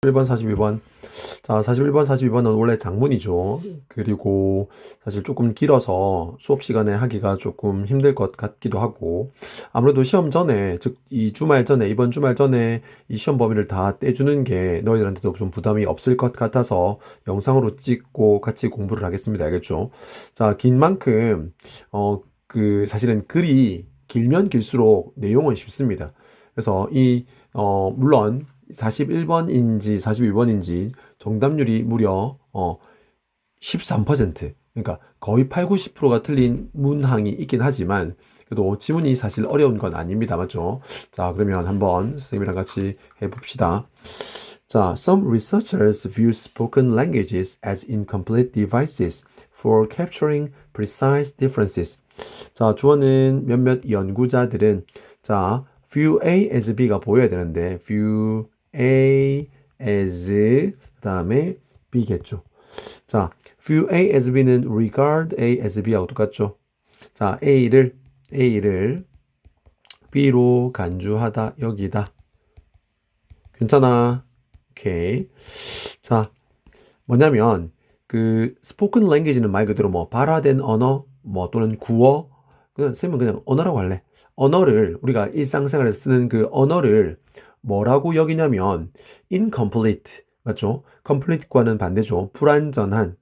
1번, 42번. 자, 41번, 42번은 원래 장문이죠. 그리고 사실 조금 길어서 수업 시간에 하기가 조금 힘들 것 같기도 하고, 아무래도 시험 전에, 즉, 이 주말 전에, 이번 주말 전에 이 시험 범위를 다 떼주는 게 너희들한테도 좀 부담이 없을 것 같아서 영상으로 찍고 같이 공부를 하겠습니다. 알겠죠? 자, 긴 만큼, 사실은 글이 길면 길수록 내용은 쉽습니다. 그래서 물론, 41번인지 42번인지 정답률이 무려 13%, 그러니까 거의 8, 90%가 틀린 문항이 있긴 하지만 그래도 지문이 사실 어려운 건 아닙니다. 맞죠? 자, 그러면 한번 선생님이랑 같이 해봅시다. 자, some researchers view spoken languages as incomplete devices for capturing precise differences. 자, 주어는 몇몇 연구자들은 자, view A as B가 보여야 되는데 view A as 그다음에 B겠죠. 자, view A as B는 regard A as B하고 똑같죠. 자, A를 B로 간주하다 여기다. 괜찮아. 오케이. 자, 뭐냐면 그 스포큰 랭귀지는 말 그대로 뭐 발화된 언어 뭐 또는 구어, 그냥 쓰면 그냥 언어라고 할래. 언어를 우리가 일상생활에서 쓰는 그 언어를 뭐라고 여기냐면 incomplete, 맞죠? complete과는 반대죠. 불완전한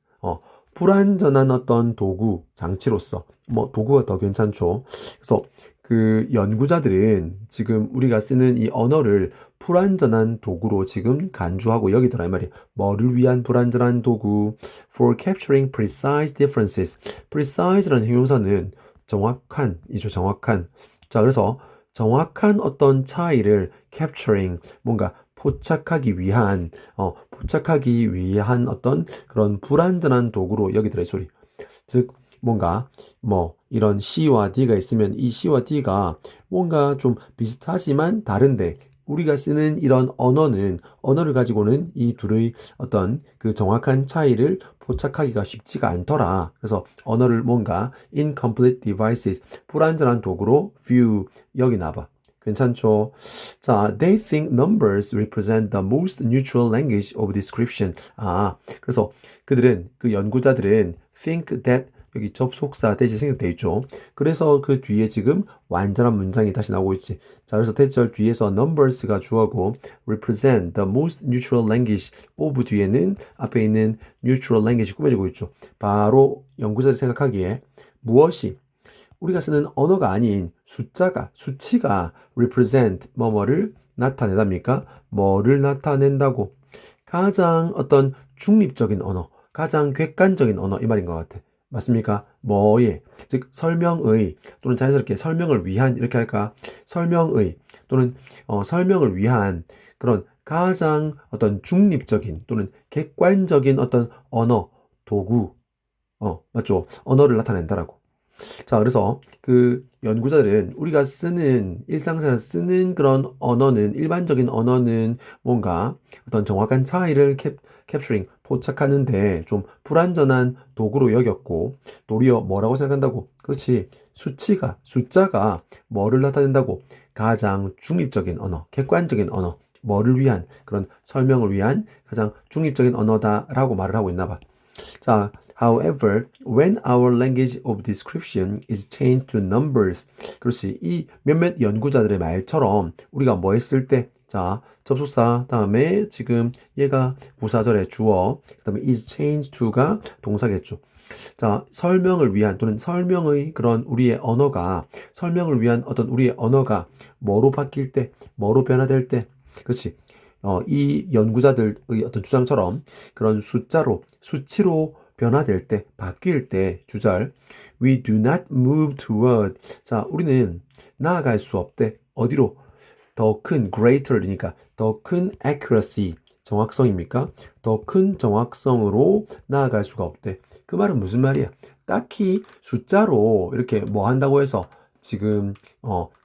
어떤 도구 장치로서, 뭐 도구가 더 괜찮죠. 그래서 그 연구자들은 지금 우리가 쓰는 이 언어를 불완전한 도구로 지금 간주하고 여기더라 이 말이야. 뭐를 위한 불완전한 도구? For capturing precise differences. precise라는 형용사는 정확한이죠. 정확한. 자, 그래서 정확한 어떤 차이를 capturing, 뭔가 포착하기 위한 어떤 그런 불완전한 도구로 여기더라 이 소리. 즉 뭔가 뭐 이런 C와 D가 있으면 이 C와 D가 뭔가 좀 비슷하지만 다른데 우리가 쓰는 이런 언어를 가지고는 이 둘의 어떤 그 정확한 차이를 포착하기가 쉽지가 않더라. 그래서 언어를 뭔가 incomplete devices, 불완전한 도구로 view, 여기 나봐. 괜찮죠? 자, they think numbers represent the most neutral language of description. 그래서 그 연구자들은 think that, 여기 접속사 대신 생략되어 있죠. 그래서 그 뒤에 지금 완전한 문장이 다시 나오고 있지. 자, 그래서 대절 뒤에서 numbers가 주어고 represent the most neutral language of 뒤에는 앞에 있는 neutral language 꾸며지고 있죠. 바로 연구자들이 생각하기에 무엇이 우리가 쓰는 언어가 아닌 수치가 represent 뭐뭐를 나타내답니까? 뭐를 나타낸다고? 가장 어떤 중립적인 언어, 가장 객관적인 언어 이 말인 것 같아. 맞습니까? 뭐에, 즉 설명의 또는 자연스럽게 설명을 위한 이렇게 할까? 설명의 또는 설명을 위한 그런 가장 어떤 중립적인 또는 객관적인 어떤 언어, 도구, 맞죠? 언어를 나타낸다라고. 자, 그래서 그 연구자들은 우리가 쓰는, 일상생활에서 쓰는 그런 언어는, 일반적인 언어는 뭔가 어떤 정확한 차이를 캡처링, 포착하는데 좀 불완전한 도구로 여겼고, 도리어 뭐라고 생각한다고? 그렇지. 숫자가 뭐를 나타낸다고? 가장 중립적인 언어, 객관적인 언어, 뭐를 위한, 그런 설명을 위한 가장 중립적인 언어다라고 말을 하고 있나 봐. 자, however, when our language of description is changed to numbers. 그렇지. 이 몇몇 연구자들의 말처럼 우리가 뭐 했을 때, 자, 접속사, 다음에 지금 얘가 부사절의 주어, 그 다음에 is changed to가 동사겠죠. 자, 설명을 위한 또는 설명의 그런 설명을 위한 어떤 우리의 언어가 뭐로 바뀔 때, 뭐로 변화될 때, 그렇지. 이 연구자들의 어떤 주장처럼 그런 수치로 변화될 때, 바뀔 때, 주절, we do not move toward. 자, 우리는 나아갈 수 없대. 어디로? 더 큰, greater니까 더 큰 accuracy, 정확성입니까? 더 큰 정확성으로 나아갈 수가 없대. 그 말은 무슨 말이야? 딱히 숫자로 이렇게 뭐 한다고 해서 지금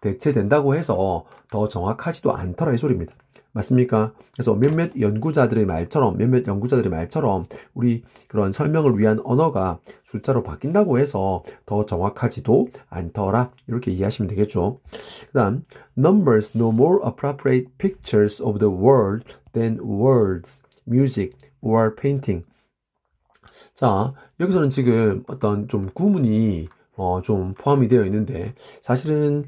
대체된다고 해서 더 정확하지도 않더라 이 소리입니다. 맞습니까? 그래서 몇몇 연구자들의 말처럼 우리 그런 설명을 위한 언어가 숫자로 바뀐다고 해서 더 정확하지도 않더라. 이렇게 이해하시면 되겠죠. 그다음, numbers no more appropriate pictures of the world than words, music, or painting. 자, 여기서는 지금 어떤 좀 구문이 좀 포함이 되어 있는데 사실은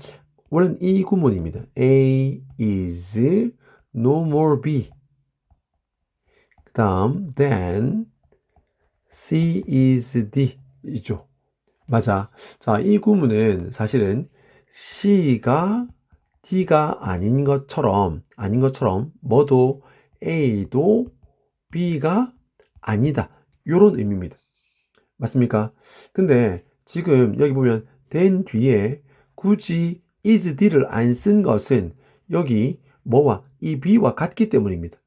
원래는 이 구문입니다. A is no more B. 그다음 then C is D 이죠. 맞아. 자, 이 구문은 사실은 C가 D가 아닌 것처럼 뭐도 A도 B가 아니다. 요런 의미입니다. 맞습니까? 근데 지금 여기 보면 된 뒤에 굳이 is d를 안 쓴 것은 여기 뭐와 이 B와 같기 때문입니다.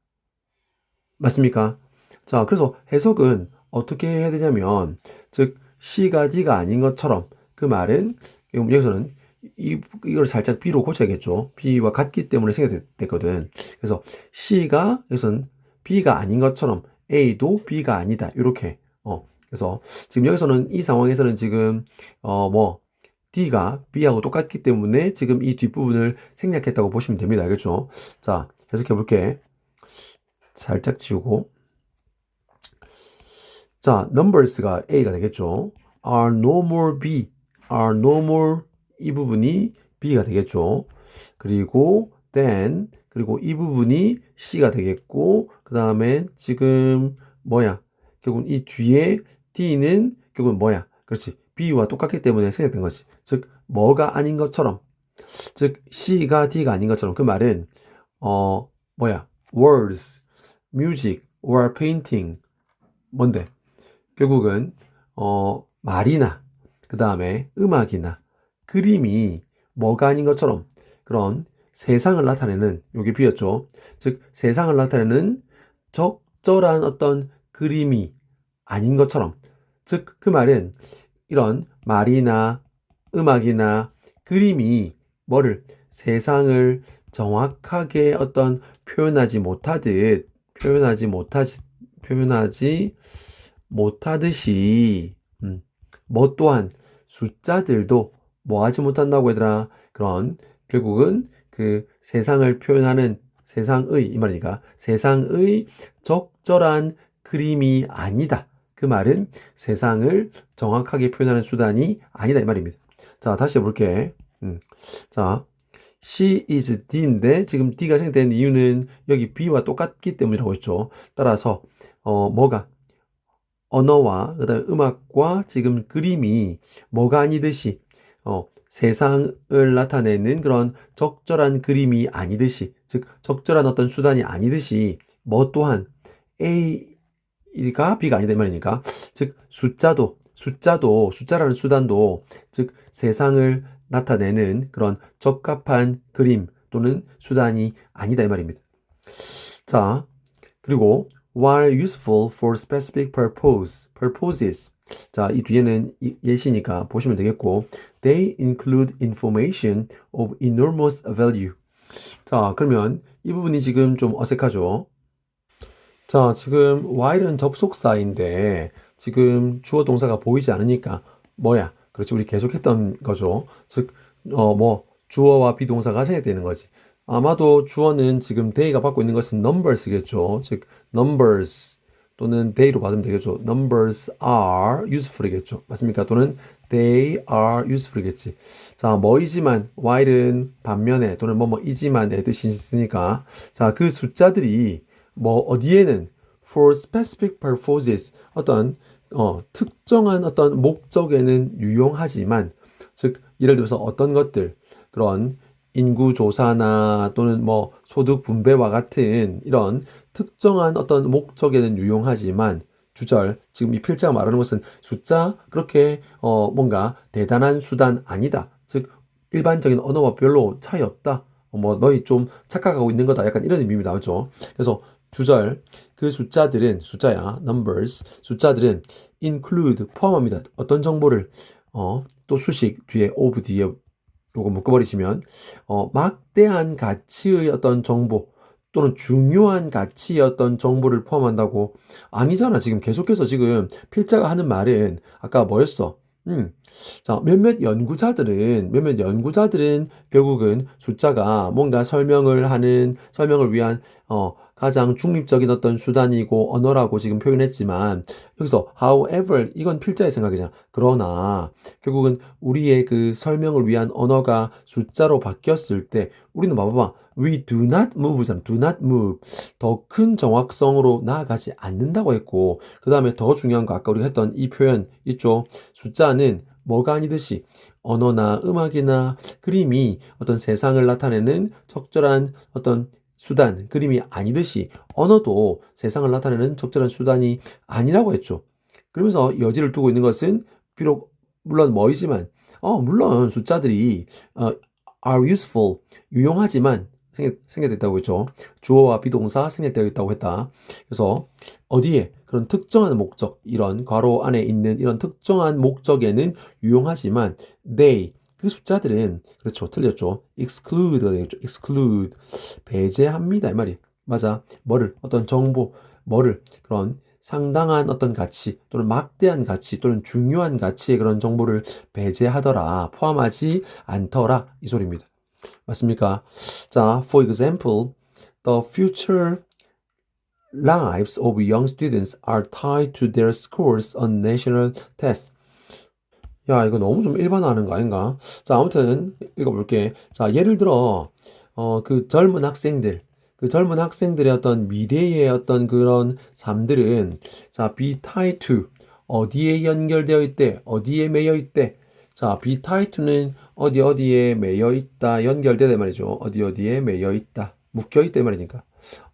맞습니까? 자, 그래서 해석은 어떻게 해야 되냐면, 즉, C가 D가 아닌 것처럼, 그 말은, 여기서는 이걸 살짝 B로 고쳐야겠죠. B와 같기 때문에 생각됐거든. 그래서 C가, 여기서는 B가 아닌 것처럼, A도 B가 아니다. 이렇게, 그래서 지금 여기서는 이 상황에서는 지금, D가 B하고 똑같기 때문에 지금 이 뒷부분을 생략했다고 보시면 됩니다. 알겠죠? 자, 해석해 볼게. 살짝 지우고. 자, numbers가 A가 되겠죠. are no more B, are no more 이 부분이 B가 되겠죠. 그리고 then, 그리고 이 부분이 C가 되겠고, 그 다음에 지금 뭐야? 결국 이 뒤에 D는 결국 뭐야? 그렇지. B와 똑같기 때문에 생략된 거지. 즉, 뭐가 아닌 것처럼. 즉, C가 D가 아닌 것처럼. 그 말은, 뭐야? words, music, or painting. 뭔데? 결국은 말이나 그 다음에 음악이나 그림이 뭐가 아닌 것처럼 그런 세상을 나타내는 요게 비였죠. 즉 세상을 나타내는 적절한 어떤 그림이 아닌 것처럼 즉 그 말은 이런 말이나 음악이나 그림이 뭐를 세상을 정확하게 어떤 표현하지 못하듯이 뭐 또한 숫자들도 뭐 하지 못한다고 얘들아 그런 결국은 그 세상을 표현하는 세상의 이 말이니까 세상의 적절한 그림이 아니다. 그 말은 세상을 정확하게 표현하는 수단이 아니다 이 말입니다. 자, 다시 해볼게. 자, she is D인데 지금 D가 생략된 이유는 여기 B와 똑같기 때문이라고 했죠. 따라서 뭐가 언어와 그다음에 음악과 지금 그림이 뭐가 아니듯이 세상을 나타내는 그런 적절한 그림이 아니듯이 즉 적절한 어떤 수단이 아니듯이 뭐 또한 A가 B가 아니다 이 말이니까 즉 숫자라는 수단도 즉 세상을 나타내는 그런 적합한 그림 또는 수단이 아니다 이 말입니다. 자, 그리고 while useful for specific purposes. 자, 이 뒤에는 예시니까 보시면 되겠고, they include information of enormous value. 자, 그러면 이 부분이 지금 좀 어색하죠? 자, 지금 while은 접속사인데, 지금 주어 동사가 보이지 않으니까, 뭐야? 그렇지, 우리 계속 했던 거죠. 즉, 주어와 비동사가 생략되는 거지. 아마도 주어는 지금 they가 받고 있는 것은 numbers겠죠. 즉, numbers 또는 they로 받으면 되겠죠. numbers are useful이겠죠. 맞습니까? 또는 they are useful이겠지. 자, 뭐이지만, while은 반면에 또는 뭐이지만의 뜻이 있으니까, 자, 그 숫자들이 어디에는 for specific purposes 어떤 특정한 어떤 목적에는 유용하지만 즉 예를 들어서 어떤 것들 그런 인구 조사나 또는 소득 분배와 같은 이런 특정한 어떤 목적에는 유용하지만 주절 지금 이 필자가 말하는 것은 숫자 그렇게 뭔가 대단한 수단 아니다. 즉 일반적인 언어와 별로 차이 없다. 너희 좀 착각하고 있는 거다. 약간 이런 의미가 나오죠. 그래서 주절 그 숫자야 numbers 숫자들은 include 포함합니다. 어떤 정보를 또 수식 뒤에 of 뒤에 요거 묶어버리시면 막대한 가치의 어떤 정보 또는 중요한 가치의 어떤 정보를 포함한다고? 아니잖아. 지금 계속해서 지금 필자가 하는 말은 아까 뭐였어? 자, 몇몇 연구자들은 결국은 숫자가 뭔가 설명을 위한, 가장 중립적인 어떤 수단이고 언어라고 지금 표현했지만, 여기서, however, 이건 필자의 생각이잖아. 그러나, 결국은 우리의 그 설명을 위한 언어가 숫자로 바뀌었을 때, 우리는 봐봐. We do not move잖아. do not move. 더 큰 정확성으로 나아가지 않는다고 했고, 그 다음에 더 중요한 거, 아까 우리가 했던 이 표현 있죠? 숫자는 뭐가 아니듯이 언어나 음악이나 그림이 어떤 세상을 나타내는 적절한 어떤 수단, 그림이 아니듯이 언어도 세상을 나타내는 적절한 수단이 아니라고 했죠. 그러면서 여지를 두고 있는 것은 비록 물론 뭐이지만 물론 숫자들이 are useful, 유용하지만 생략됐다고 했죠. 주어와 비동사 생략되어 있다고 했다. 그래서 어디에 그런 특정한 목적, 이런 괄호 안에 있는 이런 특정한 목적에는 유용하지만 they, 그 숫자들은 그렇죠. 틀렸죠. exclude가 되겠죠. exclude, 배제합니다 이 말이. 맞아. 뭐를, 어떤 정보, 뭐를, 그런 상당한 어떤 가치 또는 막대한 가치 또는 중요한 가치의 그런 정보를 배제하더라, 포함하지 않더라, 이 소리입니다. 맞습니까? 자, for example, the future lives of young students are tied to their scores on national tests. 야, 이거 너무 좀 일반화하는 거 아닌가? 자, 아무튼 읽어볼게. 자, 예를 들어 그 젊은 학생들의 어떤 미래의 어떤 그런 삶들은, 자, be tied to, 어디에 연결되어 있대, 어디에 매여 있대. 자, be tied to는 어디 어디에 매여 있다, 연결되다 말이죠. 어디 어디에 매여 있다, 묶여 있다 말이니까.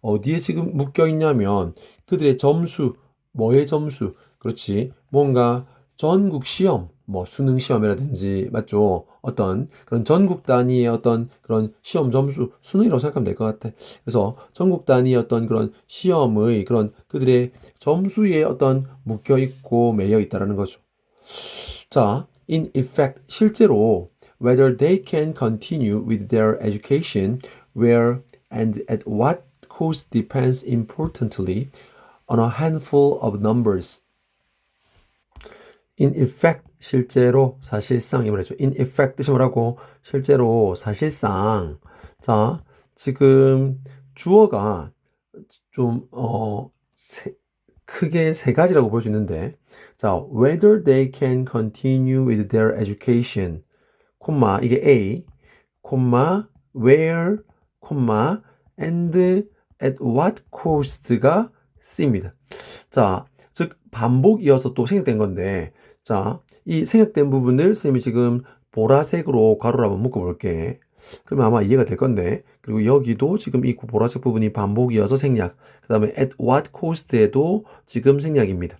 어디에 지금 묶여 있냐면 그들의 점수, 뭐의 점수? 그렇지. 뭔가 전국 시험, 뭐 수능 시험이라든지, 맞죠? 어떤 그런 전국 단위의 어떤 그런 시험 점수, 수능이라고 생각하면 될 것 같아. 그래서 전국 단위의 어떤 그런 시험의 그런 그들의 점수에 어떤 묶여 있고 매여 있다라는 거죠. 자, in effect, 실제로 whether they can continue with their education, where and at what cost depends importantly on a handful of numbers. In effect, 실제로, 사실상, 이 말이죠. In effect 뜻이 뭐라고? 실제로, 사실상. 자, 지금 주어가 좀, 크게 세 가지라고 볼 수 있는데, 자, whether they can continue with their education, 콤마, 이게 A, 콤마, where, 콤마, and at what cost가 C입니다. 자, 즉, 반복 이어서 또 생략된 건데, 자, 이 생략된 부분을 쌤이 지금 보라색으로 가로로 한번 묶어볼게. 그러면 아마 이해가 될 건데, 그리고 여기도 지금 이 보라색 부분이 반복이어서 생략, 그 다음에 at what cost에도 지금 생략입니다.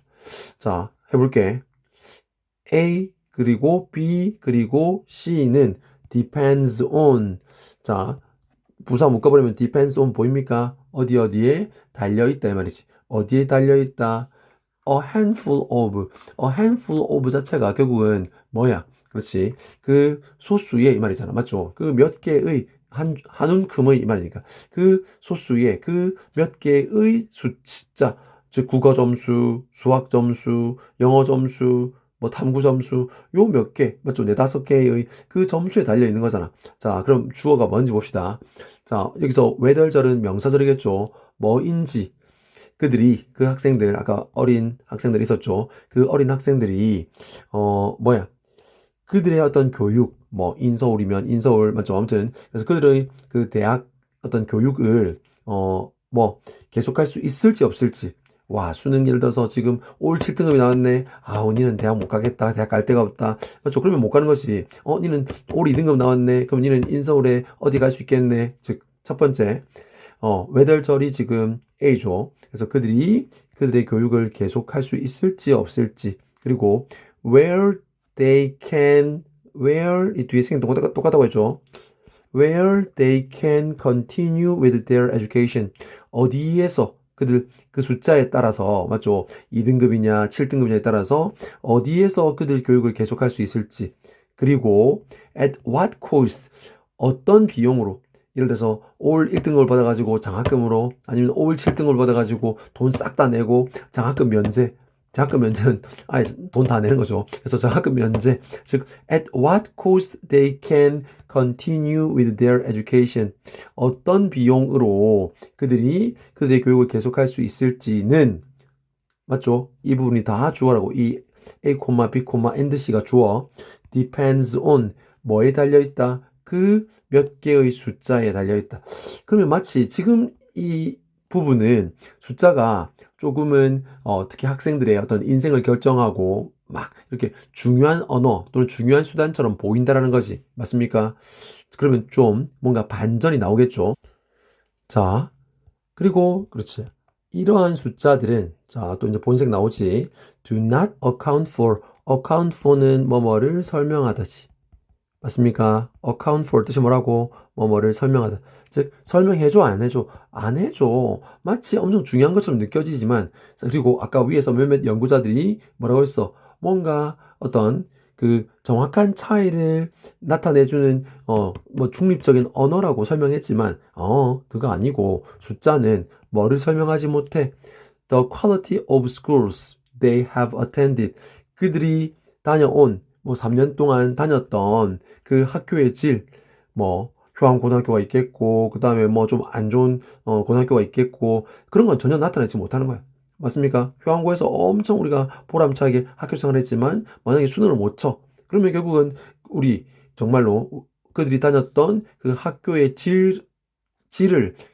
자, 해볼게. A, 그리고 B, 그리고 C는 depends on. 자, 부사 묶어버리면 depends on 보입니까? 어디 어디에 달려있다 이 말이지. 어디에 달려있다. A handful of. A handful of 자체가 결국은 뭐야? 그렇지. 그 소수의 이 말이잖아. 맞죠? 그 몇 개의 한 움큼의 이 말이니까. 그 소수의 그 몇 개의 숫자. 즉 국어 점수, 수학 점수, 영어 점수, 뭐 탐구 점수, 요 몇 개, 맞죠? 네다섯 개의 그 점수에 달려 있는 거잖아. 자, 그럼 주어가 뭔지 봅시다. 자, 여기서 whether절은 명사절이겠죠. 뭐인지, 그 학생들, 아까 어린 학생들 있었죠. 그 어린 학생들이, 뭐야. 그들의 어떤 교육, 뭐, 인서울이면 인서울, 맞죠? 아무튼, 그래서 그들의 그 대학 어떤 교육을, 뭐, 계속할 수 있을지 없을지. 와, 수능 예를 들어서 지금 올 7등급이 나왔네. 아, 니는 대학 못 가겠다. 대학 갈 데가 없다. 맞죠? 그러면 못 가는 거지. 니는 올 2등급 나왔네. 그럼 니는 인서울에 어디 갈 수 있겠네. 즉, 첫 번째, 외덜절이 지금 A죠. 그래서 그들의 교육을 계속할 수 있을지 없을지. 그리고 where they can, where 이 뒤에 생긴 똑같다고 했죠. where they can continue with their education. 어디에서 그 숫자에 따라서, 맞죠? 2등급이냐, 7등급이냐에 따라서 어디에서 그들 교육을 계속할 수 있을지. 그리고 at what cost, 어떤 비용으로. 예를 들어서 올 1등급을 받아가지고 장학금으로 아니면 올 7등급을 받아가지고 돈 싹 다 내고 장학금 면제. 장학금 면제는 아예 돈 다 내는 거죠. 그래서 장학금 면제. 즉, at what cost they can continue with their education. 어떤 비용으로 그들의 교육을 계속할 수 있을지는 맞죠? 이 부분이 다 주어라고. 이 A, B, and C가 주어. depends on 뭐에 달려있다? 그 몇 개의 숫자에 달려있다. 그러면 마치 지금 이 부분은 숫자가 조금은 특히 학생들의 어떤 인생을 결정하고 막 이렇게 중요한 언어 또는 중요한 수단처럼 보인다라는 거지. 맞습니까? 그러면 좀 뭔가 반전이 나오겠죠. 자, 그리고 그렇지. 이러한 숫자들은 자, 또 이제 본색 나오지. do not account for. account for는 뭐뭐를 설명하다지. 맞습니까? account for 뜻이 뭐라고? 뭐뭐를 설명하다. 즉, 설명해줘, 안 해줘? 안 해줘. 마치 엄청 중요한 것처럼 느껴지지만, 그리고 아까 위에서 몇몇 연구자들이 뭐라고 했어? 뭔가 어떤 그 정확한 차이를 나타내주는, 뭐 중립적인 언어라고 설명했지만, 그거 아니고, 숫자는 뭐를 설명하지 못해? The quality of schools they have attended. 그들이 다녀온, 뭐 3년 동안 다녔던 그 학교의 질, 뭐 효한 고등학교가 있겠고, 그 다음에 뭐 좀 안 좋은 고등학교가 있겠고, 그런 건 전혀 나타내지 못하는 거야. 맞습니까? 효안고에서 엄청 우리가 보람차게 학교 생활을 했지만, 만약에 수능을 못 쳐. 그러면 결국은 우리 정말로 그들이 다녔던 그 학교의 질을,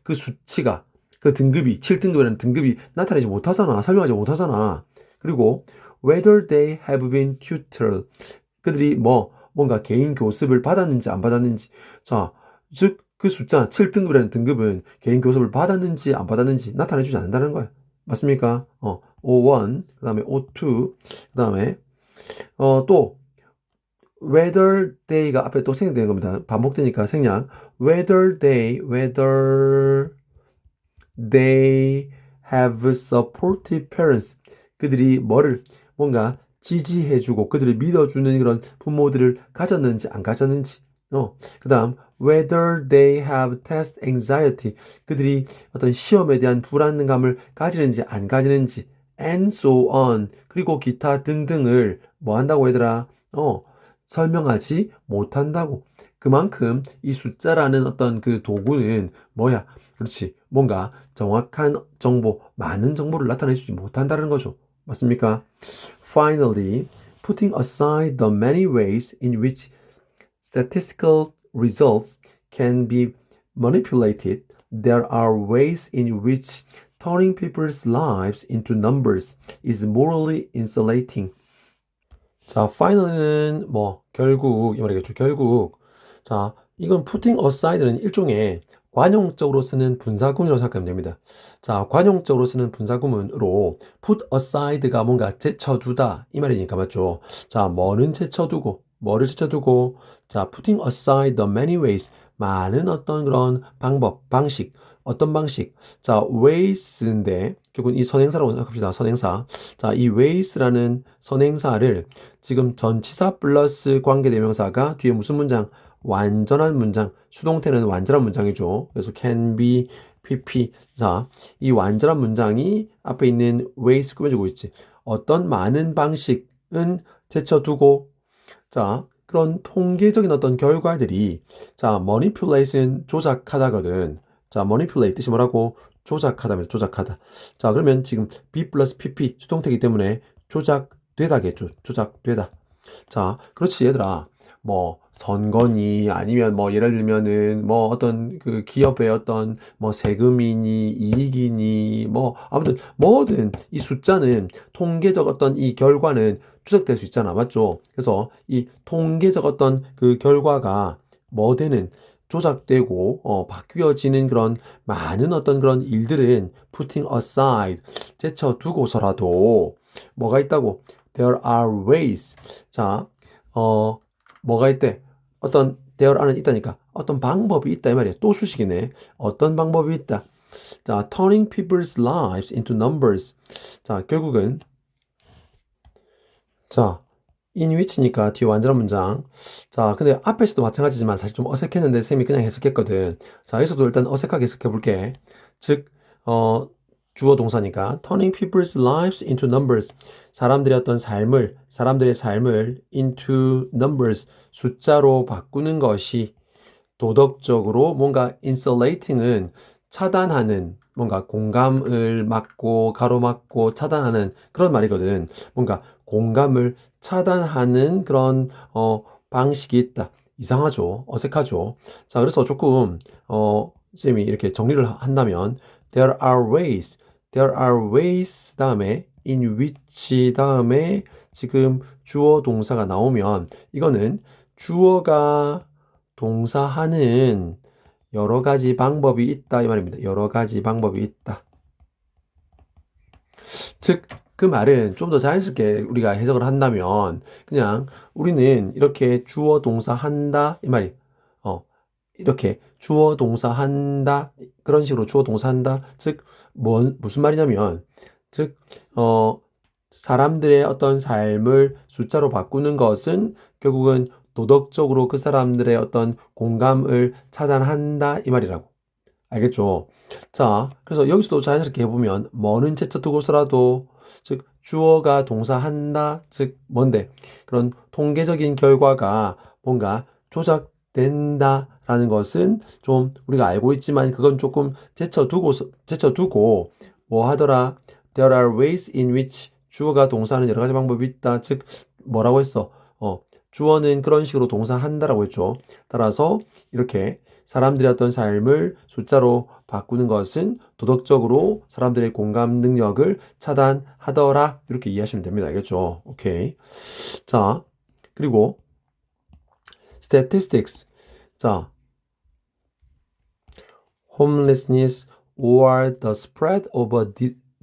그 수치가, 그 등급이, 7등급이라는 등급이 나타내지 못하잖아. 설명하지 못하잖아. 그리고 whether they have been tutored. 그들이 뭔가 개인 교습을 받았는지 안 받았는지. 자, 즉, 그 숫자 7등급이라는 등급은 개인 교습을 받았는지 안 받았는지 나타내주지 않는다는 거야. 맞습니까? O1, 그 다음에 O2, 그 다음에, 또, whether they가 앞에 또 생략되는 겁니다. 반복되니까 생략. whether they have supportive parents. 그들이 뭔가 지지해주고 그들을 믿어주는 그런 부모들을 가졌는지 안 가졌는지. 그 다음, whether they have test anxiety. 그들이 어떤 시험에 대한 불안감을 가지는지 안 가지는지. and so on. 그리고 기타 등등을 뭐 한다고 얘들아? 설명하지 못한다고. 그만큼 이 숫자라는 어떤 그 도구는 뭐야? 그렇지. 뭔가 정확한 정보, 많은 정보를 나타내주지 못한다는 거죠. 맞습니까? Finally, putting aside the many ways in which statistical results can be manipulated, there are ways in which turning people's lives into numbers is morally insulating. 자, finally는 결국, 이 말이겠죠. 결국. 자, 이건 putting aside는 일종의 관용적으로 쓰는 분사구문이라고 생각하면 됩니다. 자, 관용적으로 쓰는 분사구문으로 put aside가 뭔가 제쳐두다 이 말이니까 맞죠? 자, 뭐를 제쳐두고 자, putting aside the many ways 많은 어떤 그런 방식 어떤 방식 자, ways인데 결국 이 선행사라고 생각합시다. 선행사. 자, 이 ways라는 선행사를 지금 전치사 플러스 관계대명사가 뒤에 무슨 문장? 완전한 문장. 수동태는 완전한 문장이죠. 그래서 can be, pp. 자, 이 완전한 문장이 앞에 있는 ways 꾸며주고 있지. 어떤 많은 방식은 제쳐두고, 자, 그런 통계적인 어떤 결과들이, 자, manipulate은 조작하다거든. 자, manipulate 뜻이 뭐라고? 조작하다. 자, 그러면 지금 be 플러스 pp 수동태이기 때문에 조작되다겠죠. 조작되다. 자, 그렇지, 얘들아. 선거니, 아니면 예를 들면은, 어떤 그 기업의 어떤, 세금이니, 이익이니, 아무튼, 뭐든 이 숫자는 통계적 어떤 이 결과는 추적될 수 있잖아. 맞죠? 그래서 이 통계적 어떤 그 결과가 되는, 조작되고, 바뀌어지는 그런 많은 어떤 그런 일들은 putting aside, 제쳐두고서라도, 뭐가 있다고? There are ways. 자, 뭐가 있대? there are는 있다니까. 어떤 방법이 있다, 이 말이야. 또 수식이네. 어떤 방법이 있다. 자, turning people's lives into numbers. 자, 결국은, 자, in which니까 뒤에 완전한 문장. 자, 근데 앞에서도 마찬가지지만 사실 좀 어색했는데 쌤이 그냥 해석했거든. 자, 여기서도 일단 어색하게 해석해 볼게. 즉, 주어 동사니까 turning people's lives into numbers. 사람들의 삶을 into numbers, 숫자로 바꾸는 것이 도덕적으로 뭔가 insulating은 차단하는, 뭔가 공감을 막고 가로막고 차단하는 그런 말이거든. 뭔가 공감을 차단하는 그런 방식이 있다. 이상하죠. 어색하죠. 자, 그래서 조금 쌤이 이렇게 정리를 한다면 there are ways 다음에 in which 다음에 지금 주어 동사가 나오면 이거는 주어가 동사하는 여러 가지 방법이 있다 이 말입니다. 여러 가지 방법이 있다. 즉, 그 말은 좀 더 자연스럽게 우리가 해석을 한다면 그냥 우리는 이렇게 주어 동사 한다 이 말이 이렇게 주어 동사 한다 그런 식으로 주어 동사 한다 즉 무슨 말이냐면 즉 사람들의 어떤 삶을 숫자로 바꾸는 것은 결국은 도덕적으로 그 사람들의 어떤 공감을 차단한다 이 말이라고. 알겠죠? 자, 그래서 여기서도 자연스럽게 해보면 뭐는 제쳐 두고서라도 즉 주어가 동사한다 즉 뭔데 그런 통계적인 결과가 뭔가 조작된다라는 것은 좀 우리가 알고 있지만 그건 조금 제쳐두고 뭐 하더라? There are ways in which 주어가 동사하는 여러 가지 방법이 있다. 즉 뭐라고 했어? 주어는 그런 식으로 동사한다라고 했죠. 따라서 이렇게 사람들의 어떤 삶을 숫자로 바꾸는 것은 도덕적으로 사람들의 공감 능력을 차단하더라. 이렇게 이해하시면 됩니다. 알겠죠? 오케이. 자, 그리고 statistics. 자, homelessness or the spread of a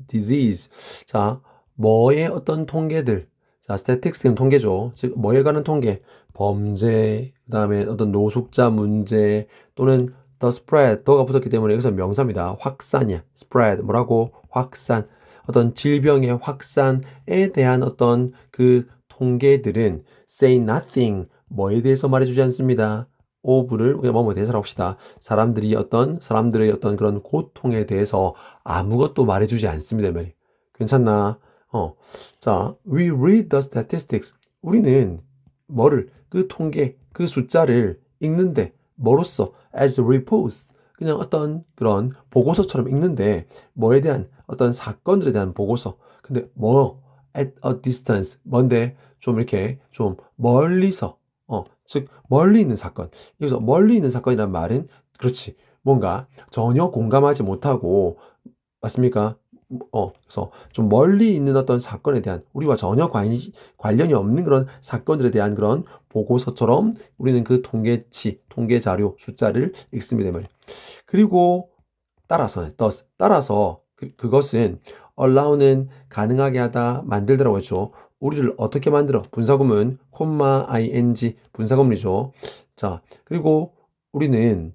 disease. 자, 뭐의 어떤 통계들. 자, statistics는 통계죠. 즉, 뭐에 관한 통계. 범죄, 그 다음에 어떤 노숙자 문제, 또는 the spread, 더가 붙었기 때문에 여기서 명사입니다. 확산이야. spread, 뭐라고? 확산. 어떤 질병의 확산에 대한 어떤 그 통계들은 say nothing, 뭐에 대해서 말해주지 않습니다. of를 그냥 뭐뭐 대해서 합시다. 사람들의 어떤 그런 고통에 대해서 아무것도 말해주지 않습니다. 말이. 괜찮나? 자, we read the statistics. 우리는 그 통계, 그 숫자를 읽는데, 뭐로써? as reports. 그냥 어떤 그런 보고서처럼 읽는데, 뭐에 대한 어떤 사건들에 대한 보고서. 근데 at a distance. 뭔데? 좀 이렇게 좀 멀리서, 즉, 멀리 있는 사건. 여기서 멀리 있는 사건이란 말은, 그렇지. 뭔가 전혀 공감하지 못하고, 맞습니까? 그래서 좀 멀리 있는 어떤 사건에 대한 우리와 전혀 관련이 없는 그런 사건들에 대한 그런 보고서처럼 우리는 그 통계 자료, 숫자를 읽습니다. 말이에요. 그리고 따라서 그것은 allow는 가능하게 하다, 만들더라고 했죠. 우리를 어떻게 만들어? 분사구문, ing, 분사구문이죠. 자, 그리고 우리는,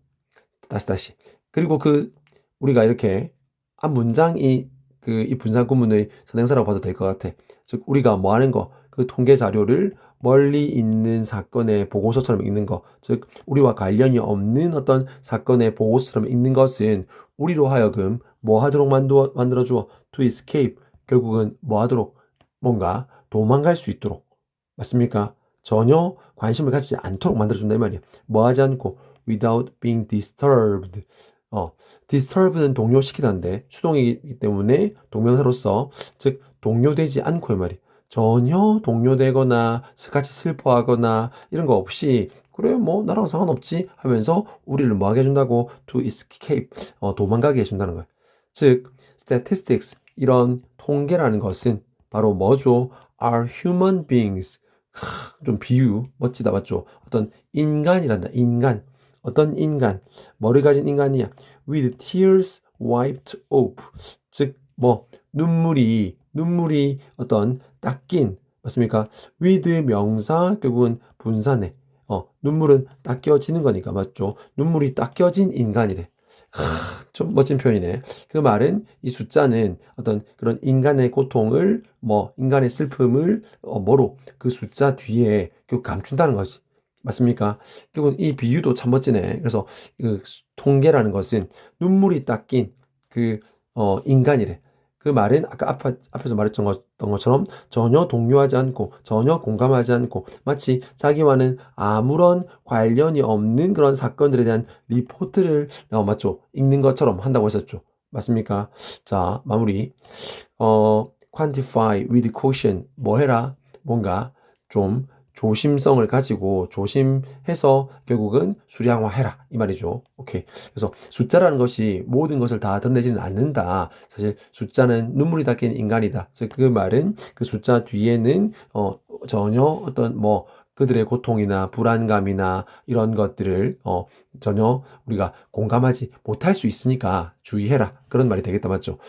다시. 그리고 우리가 이렇게 한 문장이 이 분사구문의 선행사라고 봐도 될 것 같아. 즉, 우리가 뭐 하는 거, 그 통계 자료를 멀리 있는 사건의 보고서처럼 읽는 거, 즉, 우리와 관련이 없는 어떤 사건의 보고서처럼 읽는 것은 우리로 하여금 뭐 하도록 만들어주어? To escape. 결국은 뭐 하도록? 뭔가 도망갈 수 있도록. 맞습니까? 전혀 관심을 갖지 않도록 만들어준다 이 말이야. 뭐 하지 않고 without being disturbed. disturb는 동요시키다인데 수동이기 때문에 동명사로서 즉 동요되지 않고 이 말이 전혀 동요되거나 같이 슬퍼하거나 이런 거 없이 그래 뭐 나랑 상관없지 하면서 우리를 뭐 하게 해준다고 to escape 도망가게 해준다는 거야. 즉 statistics 이런 통계라는 것은 바로 뭐죠? are human beings. 좀 비유 멋지다 맞죠? 어떤 인간이란다. 인간. 어떤 인간. 뭐를 가진 인간이야? with tears wiped off. 즉, 눈물이 어떤 닦인, 맞습니까? with 명사, 결국은 분사네. 눈물은 닦여지는 거니까, 맞죠? 눈물이 닦여진 인간이래. 좀 멋진 표현이네. 그 말은 이 숫자는 어떤 그런 인간의 고통을 뭐 인간의 슬픔을 뭐로 그 숫자 뒤에 그 감춘다는 것이 맞습니까? 결국은 이 비유도 참 멋지네. 그래서 그 통계라는 것은 눈물이 닦인 그 인간이래. 그 말은 아까 앞에서 말했던 것처럼 전혀 동요하지 않고 전혀 공감하지 않고 마치 자기와는 아무런 관련이 없는 그런 사건들에 대한 리포트를 맞죠? 읽는 것처럼 한다고 했었죠. 맞습니까? 자, 마무리. quantify with caution. 뭐 해라? 뭔가 좀 조심성을 가지고 조심해서 결국은 수량화해라. 이 말이죠. 오케이. 그래서 숫자라는 것이 모든 것을 다 드러내지는 않는다. 사실 숫자는 눈물이 닦인 인간이다. 그래서 그 말은 그 숫자 뒤에는 전혀 어떤 뭐 그들의 고통이나 불안감이나 이런 것들을 전혀 우리가 공감하지 못할 수 있으니까 주의해라. 그런 말이 되겠다. 맞죠?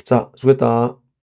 자, 수고했다.